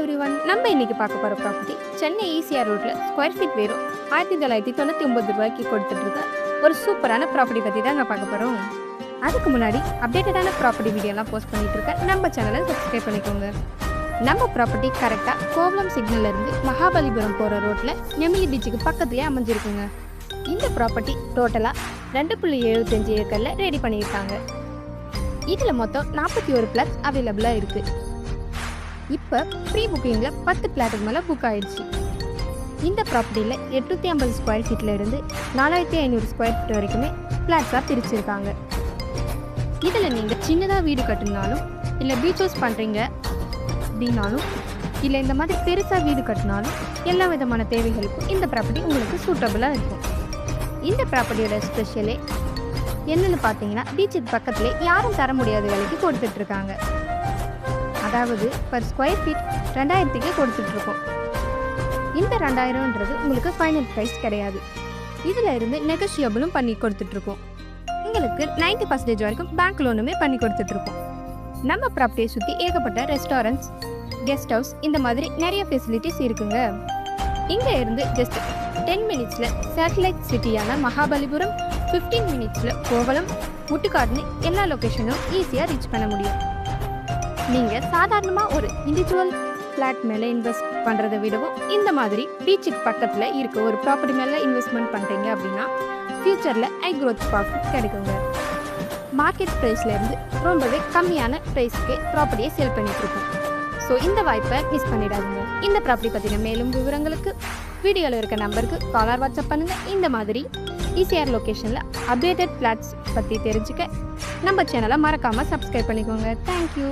Everyone, நம்ம இன்னைக்கு பார்க்க போற ப்ராப்பர்ட்டி சென்னை ஈசிஆர் ரோட்ல ஸ்கொயர் ஃபீட் வெறும் 1999 ரூபாய்க்கு கொடுத்துட்டு இருக்க ஒரு சூப்பரான ப்ராப்பர்ட்டி பத்தி தாங்க பார்க்க போறோம். அதுக்கு முன்னாடி அப்டேட்டடான ப்ராப்பர்ட்டி வீடியோலாம் போஸ்ட் பண்ணிட்டு இருக்க நம்ம சேனலை சப்ஸ்கிரைப் பண்ணிக்கோங்க. நம்ம ப்ராப்பர்ட்டி கரெக்டா கோவளம் சிக்னல்ல இருந்து மகாபலிபுரம் போற ரோட்ல நெமிலி பீச்சுக்கு பக்கத்துலயே அமைஞ்சிருக்குங்க. இந்த ப்ராப்பர்ட்டி டோட்டலா 2.75 ஏக்கர்ல ரெடி பண்ணியிருக்காங்க. இதுல மொத்தம் 41 பிளாட்ஸ் அவைலபிளா இருக்கு. இப்போ ப்ரீ புக்கிங்கில் 10 பிளாட்டுக்கு மேலே புக் ஆயிடுச்சு. இந்த ப்ராப்பர்ட்டியில் 850 ஸ்கொயர் ஃபீட்டில் இருந்து 4500 ஸ்கொயர் ஃபீட் வரைக்குமே பிளாட்ஸாக பிரிச்சிருக்காங்க. இதில் நீங்கள் சின்னதாக வீடு கட்டினாலும் இல்லை பீச் ஹவுஸ் பண்ணுறீங்க அப்படின்னாலும் இல்லை இந்த மாதிரி பெருசாக வீடு கட்டினாலும் எல்லா விதமான தேவைகளுக்கும் இந்த ப்ராப்பர்ட்டி உங்களுக்கு சூட்டபுளாக இருக்கும். இந்த ப்ராப்பர்ட்டியோட ஸ்பெஷலே என்னென்னு பார்த்தீங்கன்னா, பீச்சுக்கு பக்கத்துலேயே யாரும் தர முடியாத விலைக்கு கொடுத்துட்ருக்காங்க. அதாவது பர் ஸ்கொயர் ஃபீட் 2000க்கே கொடுத்துட்ருக்கோம். இந்த 2000ன்றது உங்களுக்கு ஃபைனல் ப்ரைஸ் கிடையாது. இதில் இருந்து நெகோஷியபிளும் பண்ணி கொடுத்துட்ருக்கோம். உங்களுக்கு 90% வரைக்கும் பேங்க் லோனுமே பண்ணி கொடுத்துட்ருக்கோம். நம்ம ப்ராப்பர்ட்டியை சுற்றி ஏகப்பட்ட ரெஸ்டாரண்ட்ஸ், கெஸ்ட் ஹவுஸ் இந்த மாதிரி நிறைய ஃபெசிலிட்டிஸ் இருக்குங்க. இங்கே இருந்து ஜஸ்ட் 10 மினிட்ஸில் சேட்டலைட் சிட்டியான மகாபலிபுரம், 15 மினிட்ஸில் கோவளம், முட்டுக்காடுன்னு எல்லா லொக்கேஷனும் ஈஸியாக ரீச் பண்ண முடியும். நீங்கள் சாதாரணமாக ஒரு இண்டிவிஜுவல் ஃப்ளாட் மேலே இன்வெஸ்ட் பண்ணுறதை விடவும் இந்த மாதிரி பீச்சுக்கு பக்கத்தில் இருக்க ஒரு ப்ராப்பர்ட்டி மேலே இன்வெஸ்ட்மெண்ட் பண்ணுறீங்க அப்படின்னா ஃப்யூச்சரில் ஹை க்ரோத் ப்ராஃபிட் கிடைக்குங்க. மார்க்கெட் ப்ரைஸ்லேருந்து ரொம்பவே கம்மியான ப்ரைஸ்க்கே ப்ராப்பர்ட்டியை சேல் பண்ணிகிட்ருக்கோம். ஸோ இந்த வாய்ப்பை மிஸ் பண்ணிடாதுங்க. இந்த ப்ராப்பர்ட்டி பற்றின மேலும் விவரங்களுக்கு வீடியோவில் இருக்க நம்பருக்கு காலர் வாட்ஸ்அப் பண்ணுங்கள். இந்த மாதிரி ஈசிஆர் லொக்கேஷனில் அப்டேட்டட் ஃப்ளாட்ஸ் பற்றி தெரிஞ்சுக்க நம்ம சேனலை மறக்காமல் சப்ஸ்கிரைப் பண்ணிக்கோங்க. தேங்க்யூ.